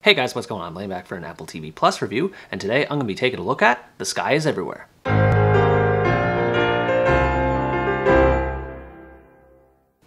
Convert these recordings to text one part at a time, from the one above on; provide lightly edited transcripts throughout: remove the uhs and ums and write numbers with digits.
Hey guys, what's going on? Blaine back for an Apple TV Plus review, and today I'm going to be taking a look at The Sky is Everywhere.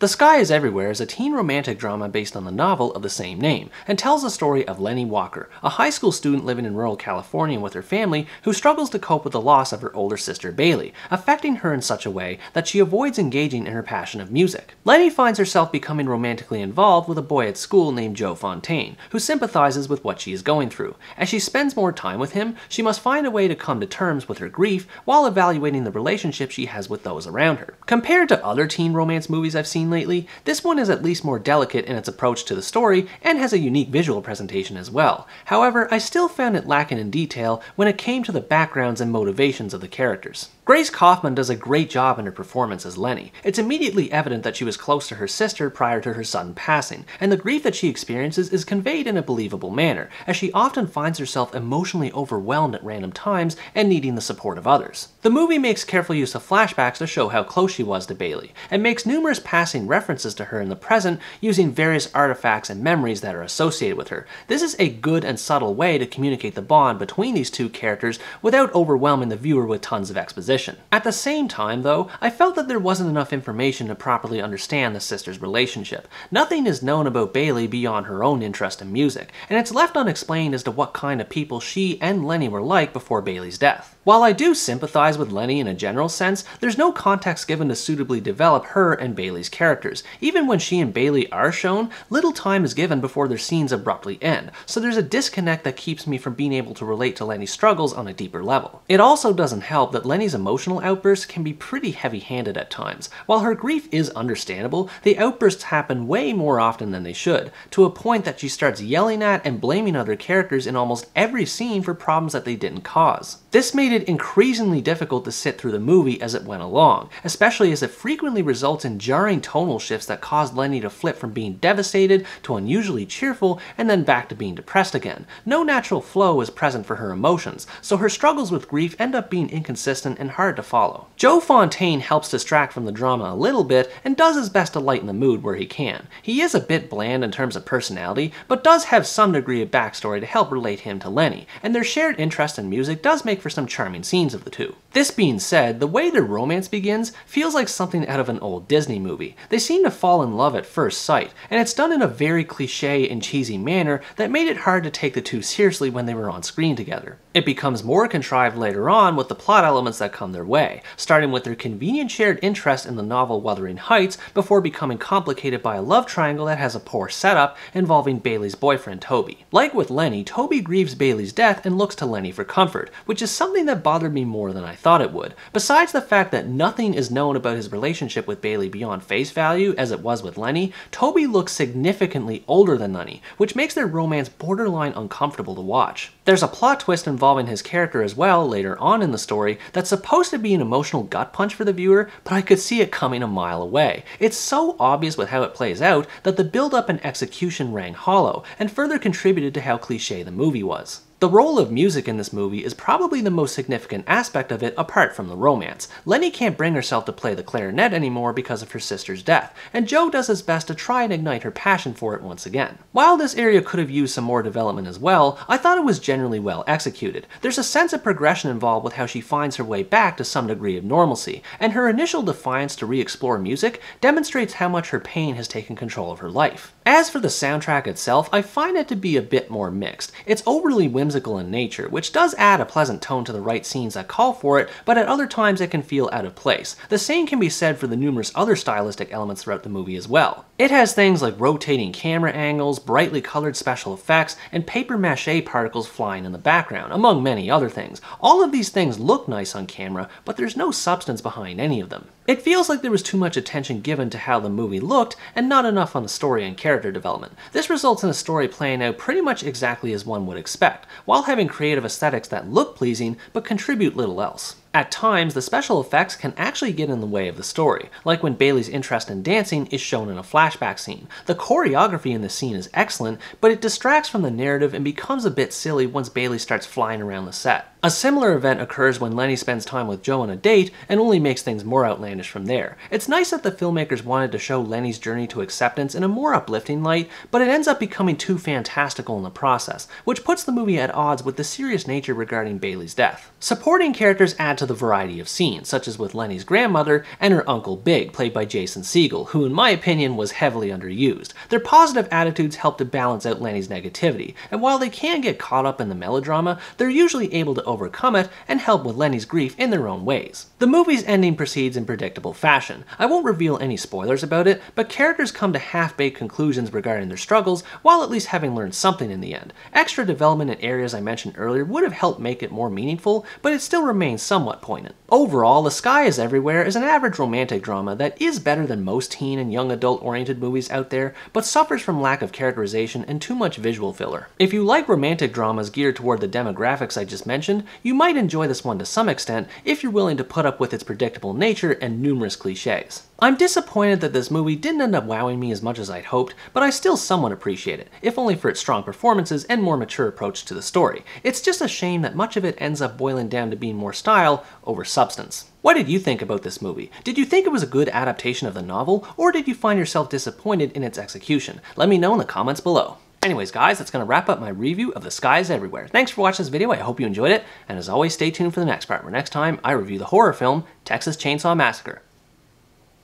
The Sky is Everywhere is a teen romantic drama based on the novel of the same name, and tells the story of Lenny Walker, a high school student living in rural California with her family who struggles to cope with the loss of her older sister Bailey, affecting her in such a way that she avoids engaging in her passion of music. Lenny finds herself becoming romantically involved with a boy at school named Joe Fontaine, who sympathizes with what she is going through. As she spends more time with him, she must find a way to come to terms with her grief while evaluating the relationship she has with those around her. Compared to other teen romance movies I've seen lately, this one is at least more delicate in its approach to the story and has a unique visual presentation as well. However, I still found it lacking in detail when it came to the backgrounds and motivations of the characters. Kaufman does a great job in her performance as Lenny. It's immediately evident that she was close to her sister prior to her sudden passing, and the grief that she experiences is conveyed in a believable manner, as she often finds herself emotionally overwhelmed at random times and needing the support of others. The movie makes careful use of flashbacks to show how close she was to Bailey, and makes numerous passing references to her in the present using various artifacts and memories that are associated with her. This is a good and subtle way to communicate the bond between these two characters without overwhelming the viewer with tons of exposition. At the same time, though, I felt that there wasn't enough information to properly understand the sisters' relationship. Nothing is known about Bailey beyond her own interest in music, and it's left unexplained as to what kind of people she and Lenny were like before Bailey's death. While I do sympathize with Lenny in a general sense, there's no context given to suitably develop her and Bailey's characters. Even when she and Bailey are shown, little time is given before their scenes abruptly end, so there's a disconnect that keeps me from being able to relate to Lenny's struggles on a deeper level. It also doesn't help that Lenny's emotional outbursts can be pretty heavy-handed at times. While her grief is understandable, the outbursts happen way more often than they should, to a point that she starts yelling at and blaming other characters in almost every scene for problems that they didn't cause. This made it increasingly difficult to sit through the movie as it went along, especially as it frequently results in jarring tonal shifts that caused Lenny to flip from being devastated to unusually cheerful and then back to being depressed again. No natural flow is present for her emotions, so her struggles with grief end up being inconsistent and hard to follow. Joe Fontaine helps distract from the drama a little bit and does his best to lighten the mood where he can. He is a bit bland in terms of personality, but does have some degree of backstory to help relate him to Lenny, and their shared interest in music does make for some charming scenes of the two. This being said, the way their romance begins feels like something out of an old Disney movie. They seem to fall in love at first sight, and it's done in a very cliche and cheesy manner that made it hard to take the two seriously when they were on screen together. It becomes more contrived later on with the plot elements that come their way, starting with their convenient shared interest in the novel Wuthering Heights before becoming complicated by a love triangle that has a poor setup involving Bailey's boyfriend Toby. Like with Lenny, Toby grieves Bailey's death and looks to Lenny for comfort, which is something that bothered me more than I thought it would. Besides the fact that nothing is known about his relationship with Bailey beyond face value as it was with Lenny, Toby looks significantly older than Lenny, which makes their romance borderline uncomfortable to watch. There's a plot twist involving his character as well later on in the story that's supposed to be an emotional gut punch for the viewer, but I could see it coming a mile away. It's so obvious with how it plays out that the build-up and execution rang hollow, and further contributed to how cliché the movie was. The role of music in this movie is probably the most significant aspect of it apart from the romance. Lenny can't bring herself to play the clarinet anymore because of her sister's death, and Joe does his best to try and ignite her passion for it once again. While this area could have used some more development as well, I thought it was generally well executed. There's a sense of progression involved with how she finds her way back to some degree of normalcy, and her initial defiance to re-explore music demonstrates how much her pain has taken control of her life. As for the soundtrack itself, I find it to be a bit more mixed. It's overly whimsical in nature, which does add a pleasant tone to the right scenes that call for it, but at other times it can feel out of place. The same can be said for the numerous other stylistic elements throughout the movie as well. It has things like rotating camera angles, brightly colored special effects, and paper mache particles flying in the background, among many other things. All of these things look nice on camera, but there's no substance behind any of them. It feels like there was too much attention given to how the movie looked and not enough on the story and character development. This results in a story playing out pretty much exactly as one would expect, while having creative aesthetics that look pleasing but contribute little else. At times, the special effects can actually get in the way of the story, like when Bailey's interest in dancing is shown in a flashback scene. The choreography in the scene is excellent, but it distracts from the narrative and becomes a bit silly once Bailey starts flying around the set. A similar event occurs when Lenny spends time with Joe on a date and only makes things more outlandish from there. It's nice that the filmmakers wanted to show Lenny's journey to acceptance in a more uplifting light, but it ends up becoming too fantastical in the process, which puts the movie at odds with the serious nature regarding Bailey's death. Supporting characters add to the variety of scenes, such as with Lenny's grandmother and her Uncle Big, played by Jason Segel, who in my opinion was heavily underused. Their positive attitudes help to balance out Lenny's negativity, and while they can get caught up in the melodrama, they're usually able to overcome it and help with Lenny's grief in their own ways. The movie's ending proceeds in predictable fashion. I won't reveal any spoilers about it, but characters come to half-baked conclusions regarding their struggles, while at least having learned something in the end. Extra development in areas I mentioned earlier would have helped make it more meaningful, but it still remains somewhat poignant. Overall, The Sky is Everywhere is an average romantic drama that is better than most teen and young adult-oriented movies out there, but suffers from lack of characterization and too much visual filler. If you like romantic dramas geared toward the demographics I just mentioned, you might enjoy this one to some extent if you're willing to put up with its predictable nature and numerous cliches. I'm disappointed that this movie didn't end up wowing me as much as I'd hoped, but I still somewhat appreciate it, if only for its strong performances and more mature approach to the story. It's just a shame that much of it ends up boiling down to being more style over substance. What did you think about this movie? Did you think it was a good adaptation of the novel, or did you find yourself disappointed in its execution? Let me know in the comments below. Anyways guys, that's going to wrap up my review of The Sky is Everywhere. Thanks for watching this video, I hope you enjoyed it, and as always stay tuned for the next part, where next time I review the horror film Texas Chainsaw Massacre.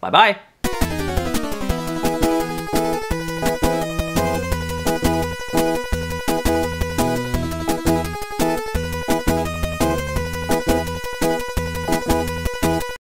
Bye bye!